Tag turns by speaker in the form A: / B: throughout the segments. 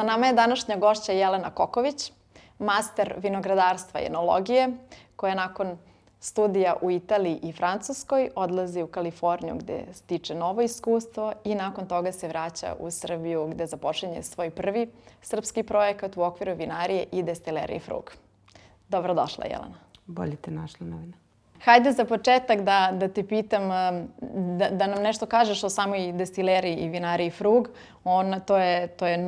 A: Sa nama je današnja gošća Jelena Koković, master vinogradarstva i enologije, koja nakon studija u Italiji i Francuskoj odlazi u Kaliforniju gde stiče novo iskustvo i nakon toga se vraća u Srbiju gde započinje svoj prvi srpski projekat u okviru vinarije i destilerije Frug. Dobrodošla, Jelena.
B: Bolje te našla, Novina.
A: Hajde za početak da te pitam, da nam nešto kažeš o samoj destileriji i vinariji Frug. To je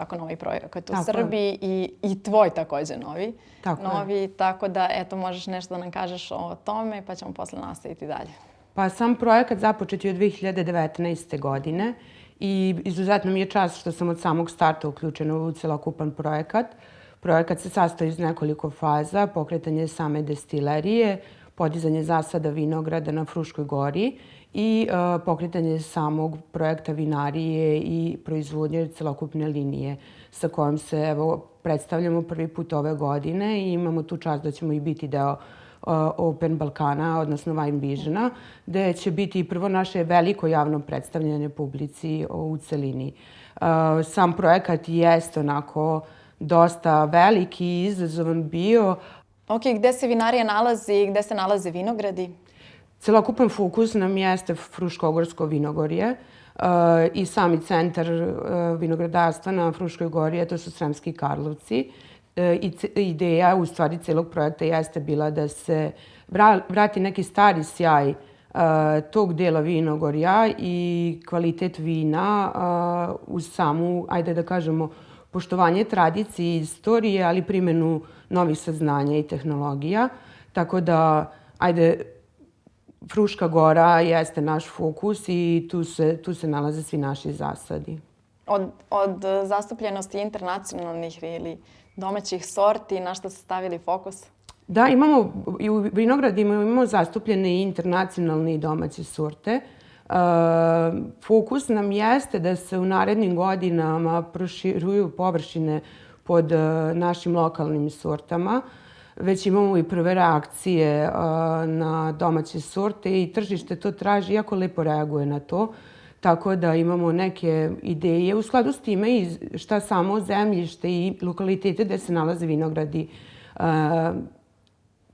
A: novi projekat u Srbiji i tvoj također novi. Tako da, eto, možeš nešto da nam kažeš o tome pa ćemo posle nastaviti dalje.
B: Pa sam projekat započet je od 2019. godine i izuzetno mi je čast što sam od samog starta uključena u celokupan projekat. Projekat se sastoji iz nekoliko faza, pokretanje same destilerije, podizanje zasada vinograda na Fruškoj gori i pokretanje samog projekta vinarije i proizvodnje celokupne linije sa kojom se predstavljamo prvi put ove godine i imamo tu čast da ćemo i biti deo Open Balkana, odnosno Wine Visiona, gde će biti prvo naše veliko javno predstavljanje publici u celini. Sam projekat jeste onako dosta veliki i izazovan bio.
A: Ok, gde se vinarija nalazi i gde se nalaze vinogradi?
B: Celokupan fokus nam jeste Fruškogorsko vinogorje i sami centar vinogradarstva na Fruškoj gori, to su Sremski Karlovci. Ideja u stvari celog projekta jeste bila da se vrati neki stari sjaj tog dela vinogorja i kvalitet vina uz samu, ajde da kažemo, poštovanje tradicije i istorije, ali primjenu novih saznanja i tehnologija. Tako da, Fruška gora jeste naš fokus i tu se nalaze svi naši zasadi.
A: Od zastupljenosti internacionalnih ili domaćih sorti, na što ste stavili fokus?
B: Da, i u vinogradima imamo zastupljene i internacionalne i domaće sorte. Fokus nam jeste da se u narednim godinama proširuju površine pod našim lokalnim sortama. Već imamo i prve reakcije na domaće sorte i tržište to traži, jako lepo reaguje na to. Tako da imamo neke ideje u skladu s time i šta samo zemljište i lokalitete gde se nalaze vinogradi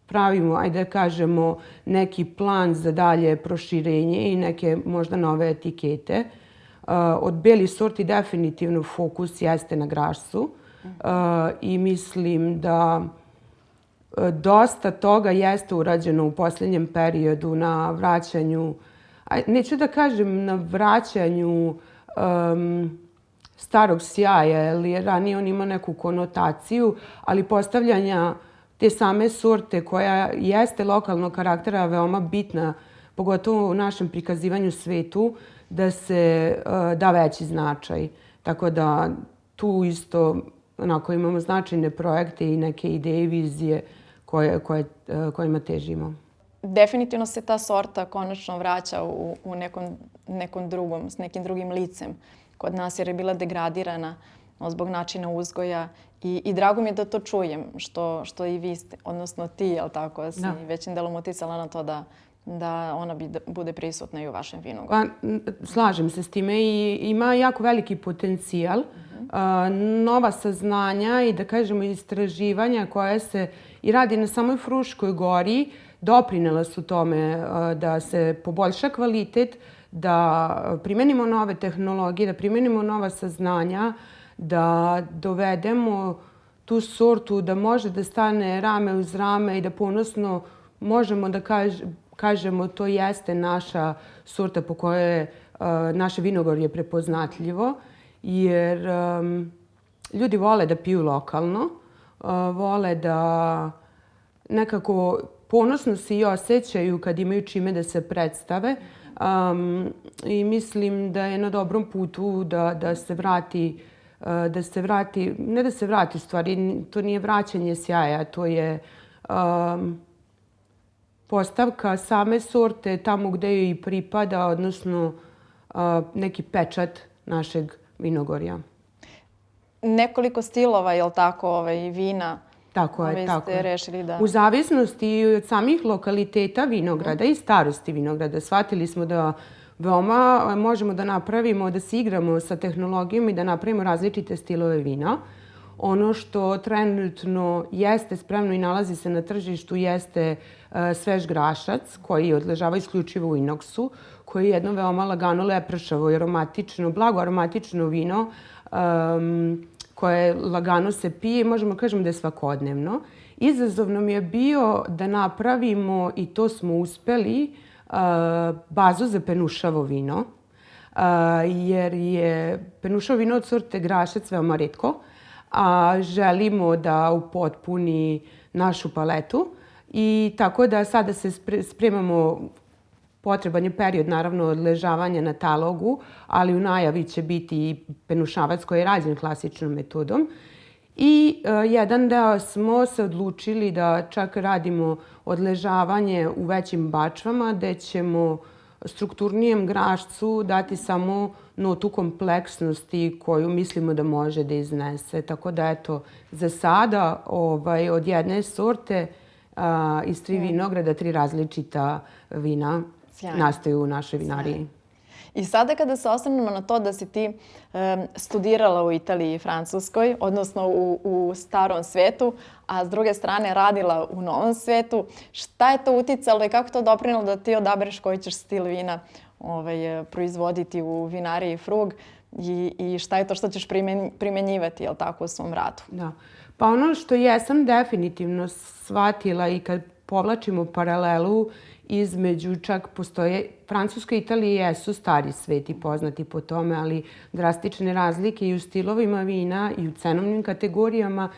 B: pravimo, ajde da kažemo, neki plan za dalje proširenje i neke možda nove etikete. Od belih sorti definitivno fokus jeste na grasu i mislim da dosta toga jeste urađeno u posljednjem periodu na vraćanju, neću da kažem na vraćanju starog sjaja, jer ranije on ima neku konotaciju, ali postavljanja te same sorte koja jeste lokalnog karaktera veoma bitna, pogotovo u našem prikazivanju svetu, da se da veći značaj. Tako da tu isto imamo značajne projekte i neke ideje i vizije kojima težimo.
A: Definitivno se ta sorta konačno vraća u nekom drugom, s nekim drugim licem kod nas jer je bila degradirana zbog načina uzgoja i drago mi je da to čujem, što i vi ste, odnosno ti, jel tako, si većim delom uticala na to da ona bude prisutna i u vašem vinogorju.
B: Slažem se s time i ima jako veliki potencijal, nova saznanja i da kažemo istraživanja koja se i radi na samoj Fruškoj gori doprinela su tome da se poboljša kvalitet, da primenimo nove tehnologije, da primenimo nova saznanja, da dovedemo tu sortu da može da stane rame uz rame i da ponosno možemo da kažemo to jeste naša sorta po kojoj je naše vinogorje prepoznatljivo, jer ljudi vole da piju lokalno, vole da nekako ponosno se i osjećaju kad imaju čime da se predstave i mislim da je na dobrom putu da se vrati, ne da se vrati u stvari, to nije vraćanje sjaja, to je postavka same sorte tamo gde joj i pripada, odnosno neki pečat našeg vinogorja.
A: Nekoliko stilova, je li tako, vina?
B: Tako je, tako je.
A: Rešili da...
B: U zavisnosti od samih lokaliteta vinograda i starosti vinograda. Shvatili smo da veoma možemo da napravimo, da se igramo sa tehnologijom i da napravimo različite stilove vina. Ono što trenutno jeste spremno i nalazi se na tržištu jeste svež grašac koji odležava isključivo u inoksu, koji je jedno veoma lagano, lepršavo i aromatično, blago aromatično vino koje lagano se pije i možemo kažemo da je svakodnevno. Izazov nam je bio da napravimo, i to smo uspeli, bazu za penušavo vino, jer je penušavo vino od sorte grašac veoma retko, a želimo da upotpuni našu paletu. I tako da sada se spremamo, potreban je period naravno odležavanja na talogu, ali u najavi će biti i penušavac koji je rađen klasičnom metodom. I jedan deo smo se odlučili da čak radimo odležavanje u većim bačvama, gde ćemo strukturnijem grašcu dati samo notu kompleksnosti koju mislimo da može da iznese. Tako da, eto, za sada od jedne sorte iz 3 vinograda 3 različita vina nastaju u našoj vinariji.
A: I sada kada se osvrnemo na to da si ti studirala u Italiji i Francuskoj, odnosno u starom svetu, a s druge strane radila u novom svetu, šta je to uticalo i kako to doprinalo da ti odabereš koji ćeš stil vina proizvoditi u vinariji Frug i šta je to što ćeš primenjivati, jel tako, u svom radu?
B: Da. Pa ono što jesam definitivno shvatila i kad povlačimo paralelu između, čak postoje, Francuska i Italija jesu stari sveti poznati po tome, ali drastične razlike i u stilovima vina i u cenovnim kategorijama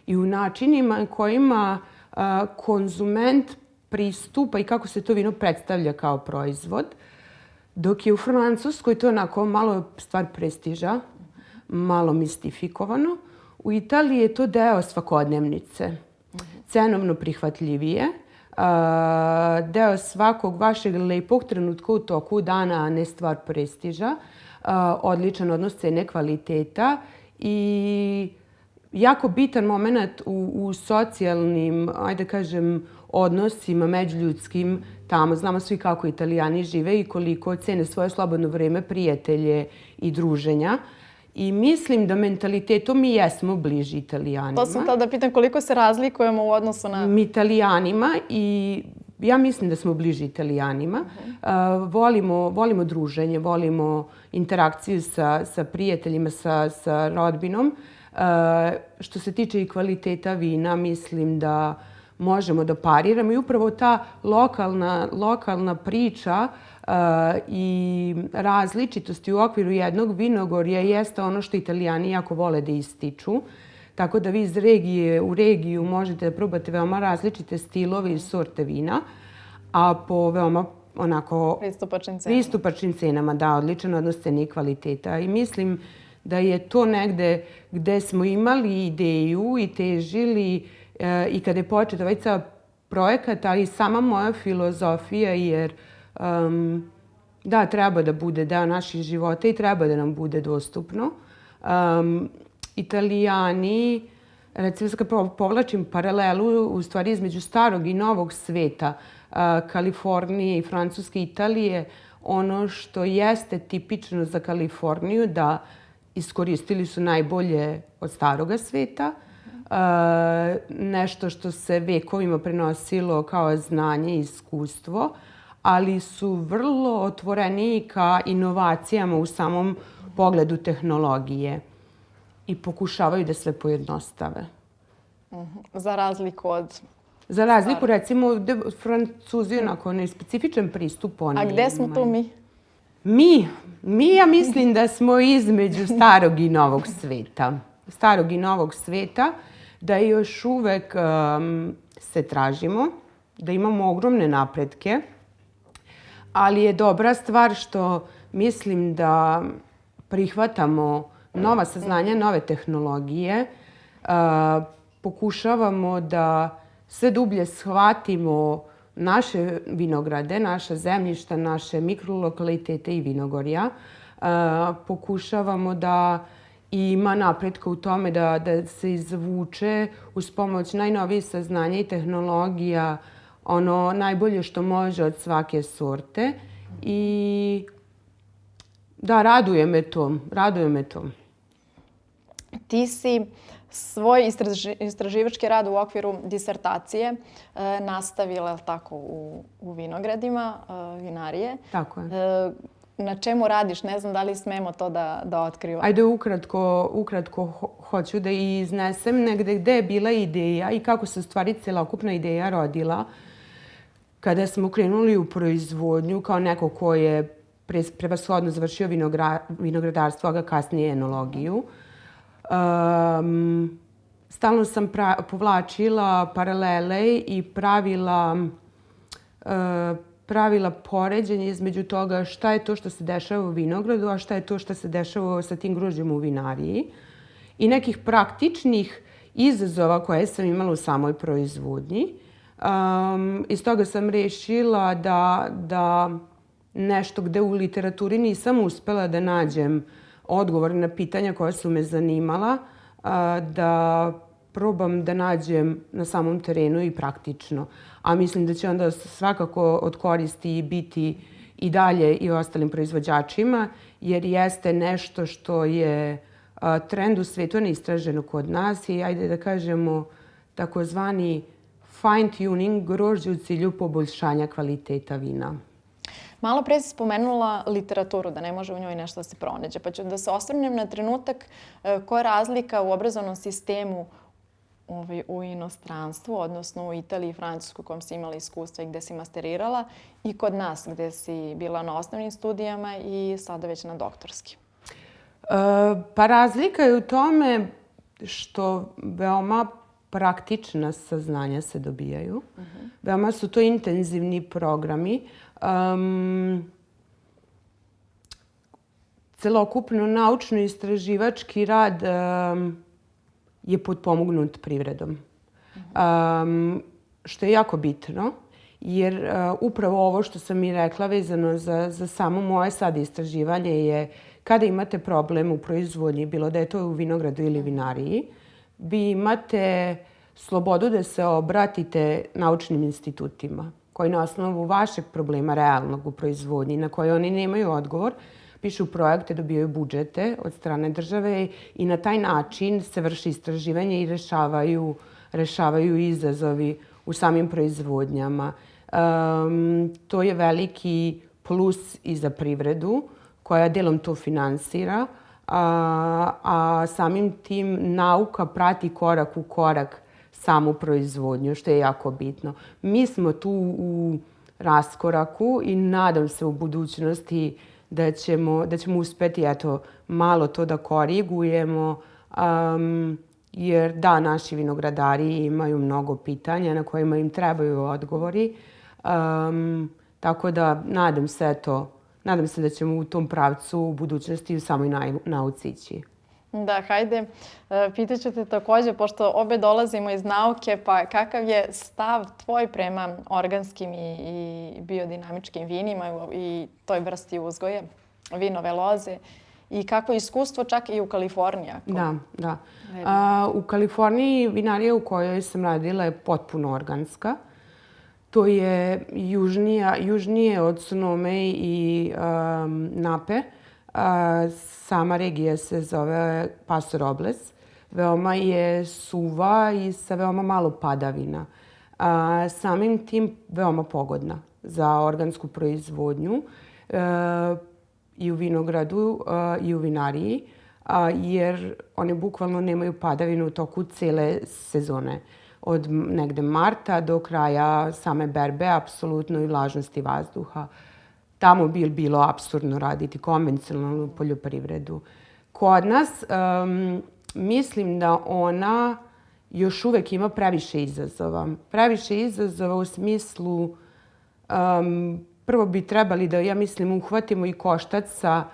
B: i u načinima kojima konzument pristupa i kako se to vino predstavlja kao proizvod. Dok je u Francuskoj to onako malo stvar prestiža, malo mistifikovano. U Italiji je to deo svakodnevnice, cenovno prihvatljivije, deo svakog vašeg lepog trenutka u toku dana, a ne stvar prestiža, odličan odnos cene kvaliteta i jako bitan moment u socijalnim, ajde kažem, odnosima međuljudskim. Tamo znamo svi kako Italijani žive i koliko cene svoje slobodno vreme, prijatelje i druženja. I mislim da mentalitetom mi jesmo bliži Italijanima.
A: To sam htjela da pitam koliko se razlikujemo u odnosu na...
B: Mi Italijanima i ja mislim da smo bliži Italijanima. Volimo druženje, volimo interakciju sa prijateljima, sa rodbinom. Što se tiče i kvaliteta vina, mislim da možemo da pariramo i upravo ta lokalna priča i različitosti u okviru jednog vinogorja jeste ono što Italijani jako vole da ističu. Tako da vi iz regije u regiju možete da probate veoma različite stilove i sorte vina, a po veoma onako pristupačnim cenama. Da, odličan odnos cene i kvaliteta. I mislim da je to negde gde smo imali ideju i težili i kada je počet ovaj ceo projekat, ali i sama moja filozofija, jer da, treba da bude deo naših života i treba da nam bude dostupno. Italijani, recimo kad povlačim paralelu u stvari između starog i novog sveta, Kalifornije i Francuske i Italije, ono što jeste tipično za Kaliforniju da iskoristili su najbolje od staroga sveta, nešto što se vekovima prenosilo kao znanje i iskustvo, ali su vrlo otvoreni ka inovacijama u samom pogledu tehnologije i pokušavaju da sve pojednostave.
A: Za razliku od...
B: Za razliku, recimo, Francuzi onako specifičan pristup.
A: A gde smo tu mi?
B: Mi, ja mislim da smo između starog i novog sveta. Starog i novog sveta, da još uvek se tražimo, da imamo ogromne napretke, ali je dobra stvar što mislim da prihvatamo nova saznanja, nove tehnologije, pokušavamo da sve dublje shvatimo naše vinograde, naša zemljišta, naše mikrolokalitete i vinogorja. Pokušavamo da ima napretka u tome da se izvuče uz pomoć najnovijih saznanja i tehnologija ono najbolje što može od svake sorte i Da, raduje me to.
A: Ti si svoj istraživački rad u okviru disertacije nastavila tako u vinogradima, vinarije.
B: Tako je.
A: Na čemu radiš? Ne znam da li smemo to da otkrivamo.
B: Ajde, ukratko hoću da iznesem negde gde je bila ideja i kako se u stvari celokupna ideja rodila kada smo krenuli u proizvodnju kao neko ko je prevashodno završio vinogradarstvo, a ga kasnije enologiju. Stalno sam povlačila paralele i pravila poređenje između toga šta je to što se dešava u vinogradu, a šta je to što se dešava sa tim grožđem u vinariji. I nekih praktičnih izazova koje sam imala u samoj proizvodnji. Iz toga sam rešila da nešto gde u literaturi nisam uspela da nađem odgovor na pitanja koja su me zanimala, da probam da nađem na samom terenu i praktično. A mislim da će onda svakako od koristi biti i dalje i ostalim proizvođačima, jer jeste nešto što je trend u svetu neistraženo kod nas i ajde da kažemo takozvani fine tuning grožđa u cilju poboljšanja kvaliteta vina.
A: Malo pre si spomenula literaturu, da ne može u njoj nešto da se pronađe. Pa ću da se osvrnem na trenutak koja je razlika u obrazovnom sistemu u inostranstvu, odnosno u Italiji i Francuskoj u kojem si imala iskustva i gde si masterirala i kod nas gde si bila na osnovnim studijama i sada već na doktorskim.
B: Pa razlika je u tome što veoma praktična saznanja se dobijaju. Veoma su to intenzivni programi. Celokupno naučno-istraživački rad je potpomognut privredom. Što je jako bitno, jer upravo ovo što sam i rekla vezano za samo moje sad istraživanje je kada imate problem u proizvodnji, bilo da je to u vinogradu ili vinariji, vi imate slobodu da se obratite naučnim institutima koji na osnovu vašeg problema realnog u proizvodnji na koje oni nemaju odgovor, pišu projekte, dobijaju budžete od strane države i na taj način se vrši istraživanje i rešavaju izazovi u samim proizvodnjama. To je veliki plus i za privredu koja delom to finansira, a samim tim nauka prati korak u korak samu proizvodnju, što je jako bitno. Mi smo tu u raskoraku i nadam se u budućnosti da ćemo uspeti malo to da korigujemo, jer da, naši vinogradari imaju mnogo pitanja na kojima im trebaju odgovori. Tako da nadam se da ćemo u tom pravcu u budućnosti u samoj nauci ići.
A: Da, hajde, pitaću te takođe, pošto obe dolazimo iz nauke, pa kakav je stav tvoj prema organskim i biodinamičkim vinima i toj vrsti uzgoja, vinove loze i kako je iskustvo čak i u Kaliforniji?
B: Da. U Kaliforniji vinarija u kojoj sam radila je potpuno organska. To je južnije od Sonome i Nape. Sama regija se zove Paso Robles. Veoma je suva i sa veoma malo padavina. Samim tim veoma pogodna za organsku proizvodnju i u vinogradu i u vinariji, jer one bukvalno nemaju padavinu u toku cele sezone. Od negde marta do kraja same berbe, apsolutno i vlažnosti vazduha. Tamo bi bilo apsurdno raditi konvencionalnu poljoprivredu. Kod nas mislim da ona još uvek ima previše izazova. Previše izazova u smislu prvo bi trebali da, ja mislim, uhvatimo i koštac sa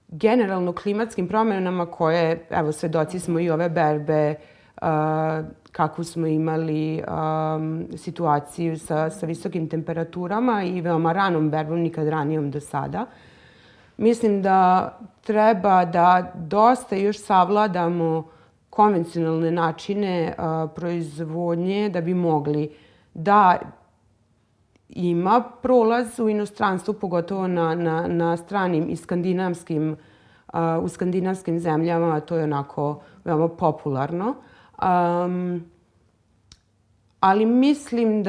B: generalno klimatskim promenama koje, evo, svedoci smo i ove berbe, kakvu smo imali situaciju sa visokim temperaturama i veoma ranom berbom, nikad ranijom do sada. Mislim da treba da dosta još savladamo konvencionalne načine proizvodnje da bi mogli da ima prolaz u inostranstvu, pogotovo na stranim i skandinavskim, u skandinavskim zemljama, to je onako veoma popularno. Ali mislim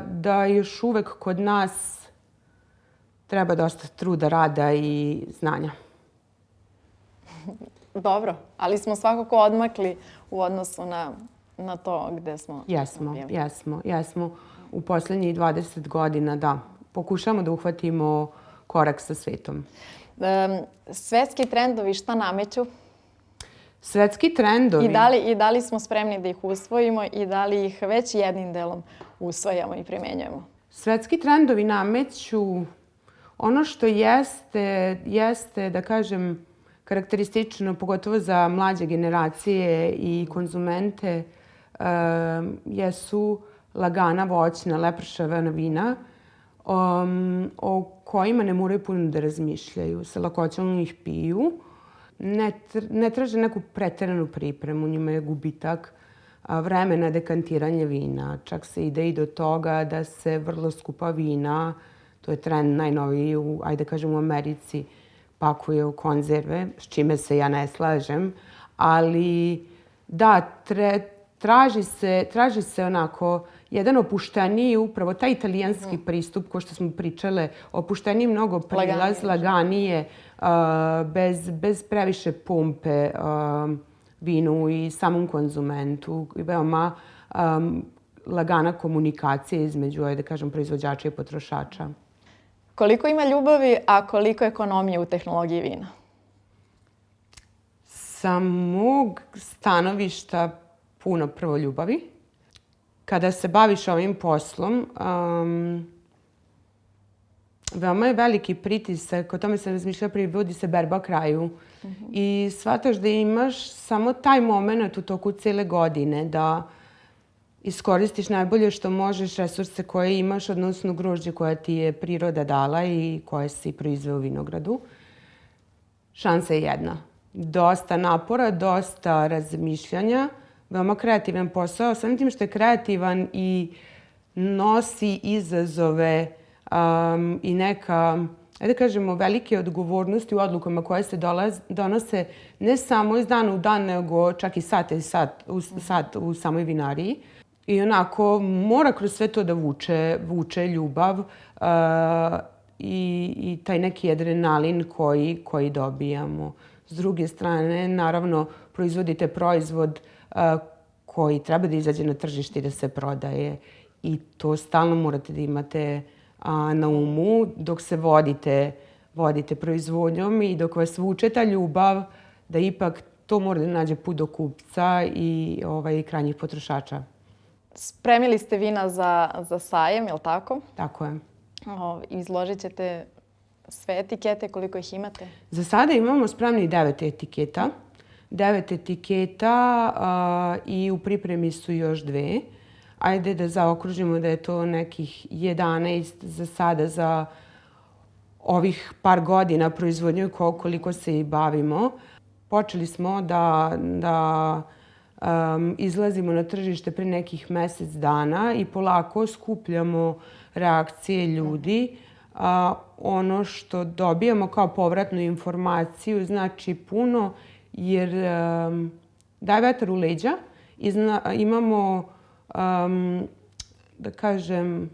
B: da još uvek kod nas treba dosta truda, rada i znanja.
A: Dobro, ali smo svakako odmakli u odnosu na to gde smo bili.
B: Jesmo. U poslednjih 20 godina, da. Pokušamo da uhvatimo korak sa svetom.
A: Svetski trendovi šta nameću?
B: Svetski trendovi...
A: I da li smo spremni da ih usvojimo i da li ih već jednim delom usvajamo i primenjujemo?
B: Svetski trendovi nameću ono što jeste, da kažem, karakteristično, pogotovo za mlađe generacije i konzumente, jesu lagana, voćna, lepršavana vina o kojima ne moraju puno da razmišljaju. Sa lakoćom ih piju. Ne traže neku preteranu pripremu. Njima je gubitak vremena dekantiranja vina. Čak se ide i do toga da se vrlo skupa vina, to je trend najnoviji ajde kažem u Americi, pakuje u konzerve, s čime se ja ne slažem. Ali da, traži se onako jedan opušteniji, upravo taj italijanski pristup, ko što smo pričale, opušteniji mnogo prilaz, laganije, bez previše pumpe vinu i samom konzumentu. Veoma lagana komunikacija između, ajde kažem, proizvođača i potrošača.
A: Koliko ima ljubavi, a koliko ekonomije u tehnologiji vina?
B: Sa mog stanovišta puno prvo ljubavi. Kada se baviš ovim poslom, veoma je veliki pritisak, o tome sam razmišljala, privodi se berba kraju. I shvataš da imaš samo taj moment u toku cele godine da iskoristiš najbolje što možeš resurse koje imaš, odnosno grožđe koja ti je priroda dala i koje si proizveo u vinogradu. Šansa je jedna. Dosta napora, dosta razmišljanja, veoma kreativan posao. Samim tim što je kreativan i nosi izazove i neka, ajde kažemo, velike odgovornosti u odlukama koje se donose ne samo iz dana u dan, nego čak i sat u samoj vinariji. I onako mora kroz sve to da vuče ljubav i taj neki adrenalin koji dobijamo. S druge strane, naravno, proizvodite proizvod koji treba da izađe na tržište i da se prodaje. I to stalno morate da imate na umu dok se vodite proizvodnjom i dok vas vuče ta ljubav, da ipak to mora da nađe put do kupca i krajnjih potrošača.
A: Spremili ste vina za sajem, je li tako?
B: Tako je.
A: Izložit ćete sve etikete, koliko ih imate?
B: Za sada imamo spremni 9 etiketa. 9 etiketa i u pripremi su još 2. Ajde da zaokružimo da je to nekih 11 za sada za ovih par godina proizvodnje koliko se i bavimo. Počeli smo da izlazimo na tržište pre nekih mesec dana i polako skupljamo reakcije ljudi. Ono što dobijamo kao povratnu informaciju znači puno jer daje vetar u leđa. Imamo, da kažem,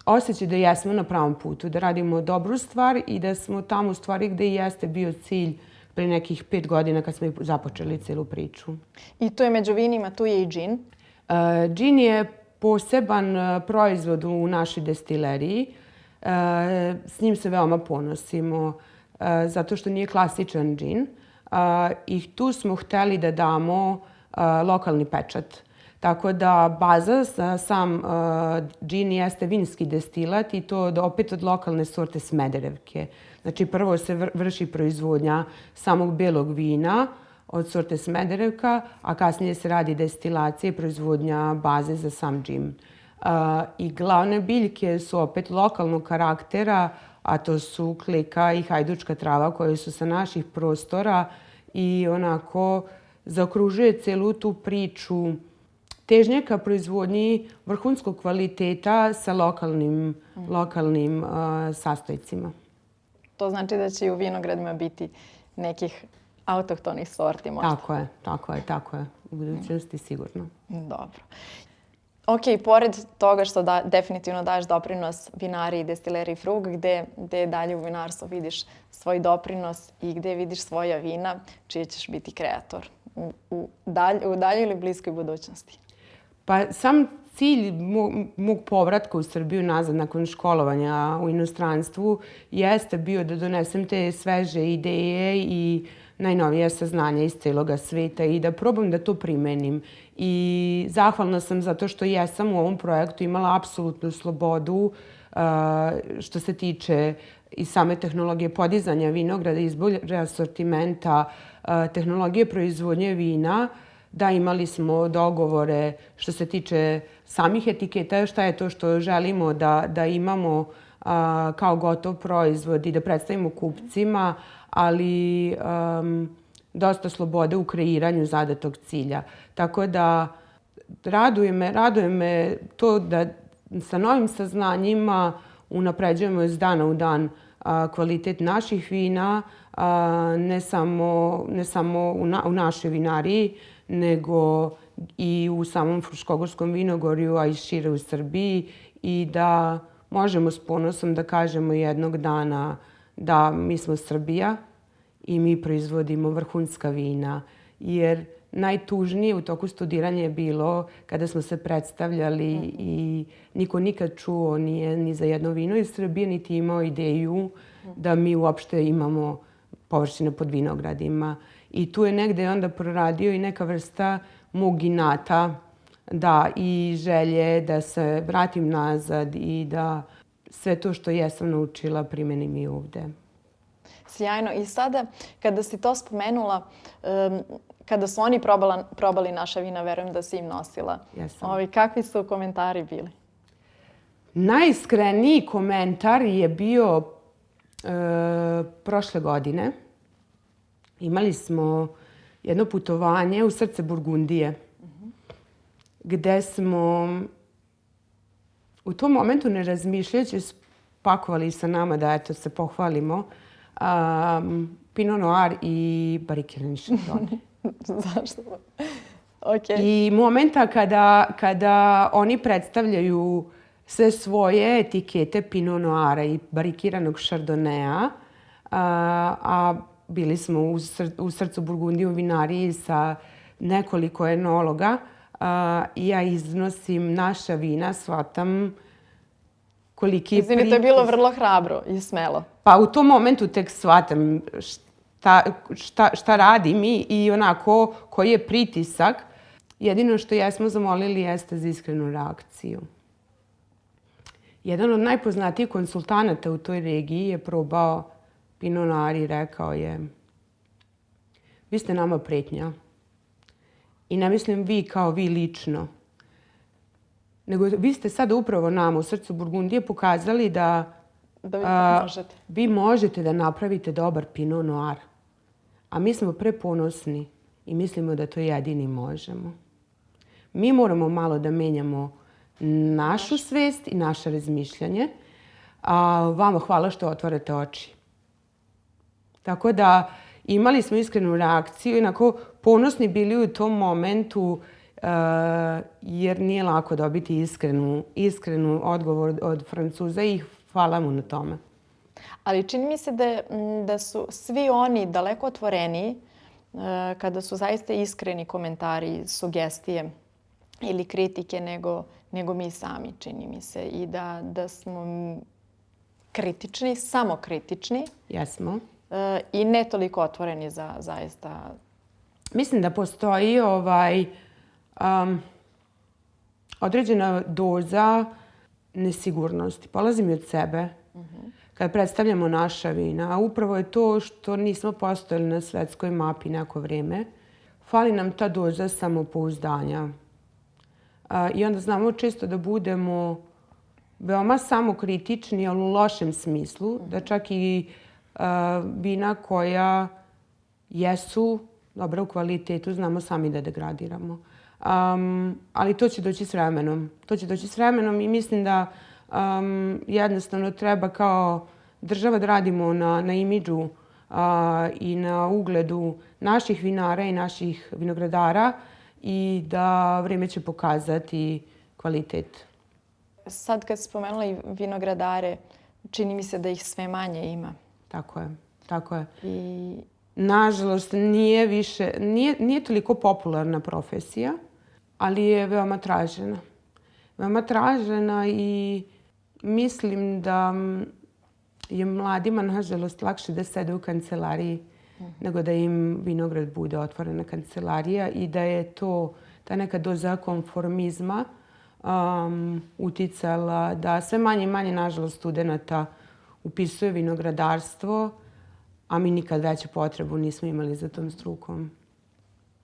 B: osjećaj da jesmo na pravom putu, da radimo dobru stvar i da smo tamo u stvari gde i jeste bio cilj pre nekih 5 godina kad smo započeli celu priču.
A: I to je među vinima, tu je i džin?
B: Džin je poseban proizvod u našoj destileriji. S njim se veoma ponosimo zato što nije klasičan džin. I tu smo hteli da damo lokalni pečat. Tako da baza za sam džin jeste vinski destilat i to opet od lokalne sorte Smederevke. Znači prvo se vrši proizvodnja samog belog vina od sorte Smederevka, a kasnije se radi destilacija i proizvodnja baze za sam džin. I glavne biljke su opet lokalnog karaktera, a to su klika i hajdučka trava koje su sa naših prostora i onako zaokružuje celu tu priču težnje ka proizvodnji vrhunskog kvaliteta sa lokalnim sastojcima.
A: To znači da će i u vinogradima biti nekih autohtonih sorti možda.
B: Tako je. U budućnosti sigurno.
A: Dobro. Ok, pored toga što definitivno daješ doprinos vinariji, destileriji Frug, gde dalje u vinarstvu vidiš svoj doprinos i gde vidiš svoja vina, čije ćeš biti kreator u daljoj ili bliskoj budućnosti?
B: Pa sam cilj mog povratka u Srbiju nazad nakon školovanja u inostranstvu jeste bio da donesem te sveže ideje i najnovije saznanja iz celoga sveta i da probam da to primenim. I zahvalna sam zato što jesam u ovom projektu imala apsolutnu slobodu što se tiče i same tehnologije podizanja vinograda, izbora asortimenta, tehnologije proizvodnje vina. Da, imali smo dogovore što se tiče samih etiketa, šta je to što želimo da imamo kao gotov proizvod i da predstavimo kupcima, ali dosta slobode u kreiranju zadatog cilja. Tako da raduje me to da sa novim saznanjima unapređujemo iz dana u dan kvalitet naših vina, ne samo u našoj vinariji, nego i u samom Fruškogorskom vinogorju, a i šire u Srbiji i da možemo s ponosom da kažemo jednog dana da mi smo Srbija i mi proizvodimo vrhunska vina. Jer najtužnije u toku studiranja je bilo kada smo se predstavljali i niko nikad čuo nije ni za jedno vino iz Srbije, niti imao ideju da mi uopšte imamo površine pod vinogradima. I tu je negde onda proradio i neka vrsta mog inata, da, i želje da se vratim nazad i da sve to što jesam naučila primenim i ovde.
A: Sjajno. I sada, kada si to spomenula, kada su oni probali naša vina, verujem da si im nosila.
B: Jesam.
A: Kakvi su komentari bili?
B: Najiskreniji komentar je bio prošle godine. Imali smo jedno putovanje u srce Burgundije, gde smo u tom momentu ne razmišljajući spakovali sa nama da se pohvalimo Pinot Noir i barikirani Chardonnay.
A: Zašto? Okay.
B: I momenta kada oni predstavljaju sve svoje etikete Pinot Noira i barikiranog Chardonnaya, a bili smo u srcu Burgundije u vinariji sa nekoliko enologa, ja iznosim naša vina, shvatam koliki je
A: Izvini, to je bilo vrlo hrabro i smelo.
B: Pa u tom momentu tek shvatam šta radim i onako koji je pritisak. Jedino što jesmo zamolili jeste za iskrenu reakciju. Jedan od najpoznatijih konsultanata u toj regiji je probao Pinot Noir i rekao je: vi ste nama pretnja. I ne mislim vi kao vi lično. Nego vi ste sada upravo nama u srcu Burgundije pokazali da vi možete da napravite dobar Pinot Noir. A mi smo preponosni i mislimo da to jedini možemo. Mi moramo malo da menjamo našu svest i naše razmišljanje. A vama hvala što otvarate oči. Tako da imali smo iskrenu reakciju i onako ponosni bili u tom momentu jer nije lako dobiti iskrenu odgovor od Francuza i hvala mu na tome.
A: Ali čini mi se da su svi oni daleko otvoreniji kada su zaista iskreni komentari, sugestije ili kritike nego mi sami, čini mi se. I da smo kritični, samokritični.
B: Jesmo.
A: I ne toliko otvoreni za zaista...
B: Mislim da postoji određena doza nesigurnosti. Polazim i od sebe. Kad predstavljamo naša vina, a upravo je to što nismo postojali na svetskoj mapi neko vrijeme. Fali nam ta doza samopouzdanja. I onda znamo često da budemo veoma samokritični, ali u lošem smislu, da čak i vina koja jesu dobra u kvalitetu znamo sami da degradiramo. Ali to će doći s vremenom. To će doći s vremenom i mislim da jednostavno treba kao država da radimo na imidžu i na ugledu naših vinara i naših vinogradara i da vreme će pokazati kvalitet.
A: Sad kad spomenula i vinogradare, čini mi se da ih sve manje ima.
B: Tako je.
A: I
B: Nažalost, nije toliko popularna profesija, ali je veoma tražena. Veoma tražena i mislim da je mladima, nažalost, lakše da sede u kancelariji nego da im vinograd bude otvorena kancelarija i da je to ta neka doza konformizma uticala da sve manje i manje, nažalost, studenata upisuje vinogradarstvo, a mi nikad veću potrebu nismo imali za tom strukom.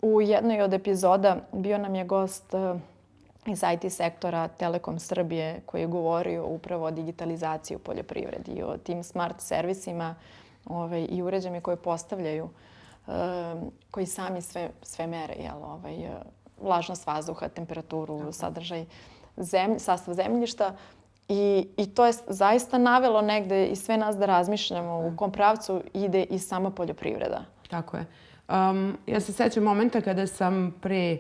A: u jednoj od epizoda bio nam je gost iz IT sektora Telekom Srbije koji je govorio upravo o digitalizaciji u poljoprivredi i o tim smart servisima i uređajima koje postavljaju, koji sami sve mere, vlažnost vazduha, temperaturu, sadržaj, sastav zemljišta. I to je zaista navelo negde i sve nas da razmišljamo u kom pravcu ide i sama poljoprivreda.
B: Tako je. Ja se sećam momenta kada sam pre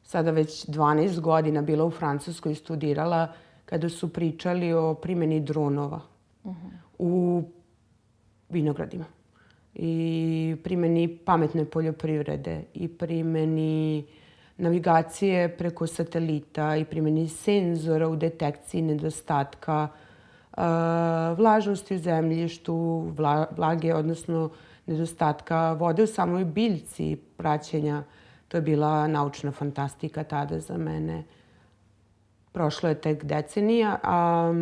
B: sada već 12 godina bila u Francuskoj i studirala, kada su pričali o primjeni dronova u vinogradima i primjeni pametne poljoprivrede i primjeni navigacije preko satelita i primjeni senzora u detekciji nedostatka vlažnosti u zemljištu, vlage, odnosno nedostatka vode u samoj biljci, praćenja. To je bila naučna fantastika tada za mene. Prošlo je tek decenija, a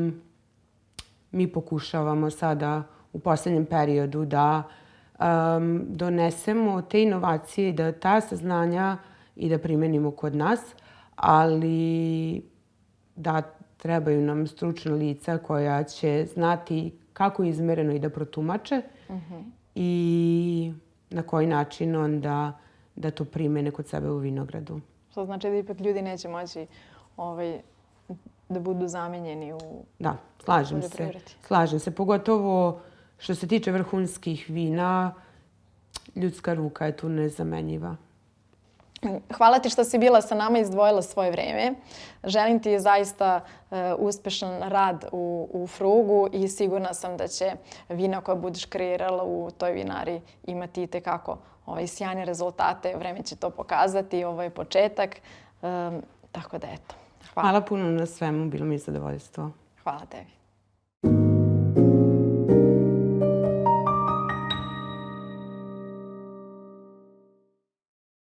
B: mi pokušavamo sada u posljednjem periodu da donesemo te inovacije i da ta saznanja i da primenimo kod nas, ali da trebaju nam stručna lica koja će znati kako je izmereno i da protumače i na koji način onda da to primene kod sebe u vinogradu.
A: Što znači da ipak ljudi neće moći da budu zamenjeni u
B: Da, slažem se. Pogotovo što se tiče vrhunskih vina, ljudska ruka je tu nezamenjiva.
A: Hvala ti što si bila sa nama i izdvojila svoje vreme. Želim ti zaista uspešan rad u Frugu i sigurna sam da će vina koja budeš kreirala u toj vinari imati itekako sjajne rezultate. Vreme će to pokazati, ovo je početak. Tako da eto.
B: Hvala puno na svemu, bilo mi je zadovoljstvo.
A: Hvala tebi.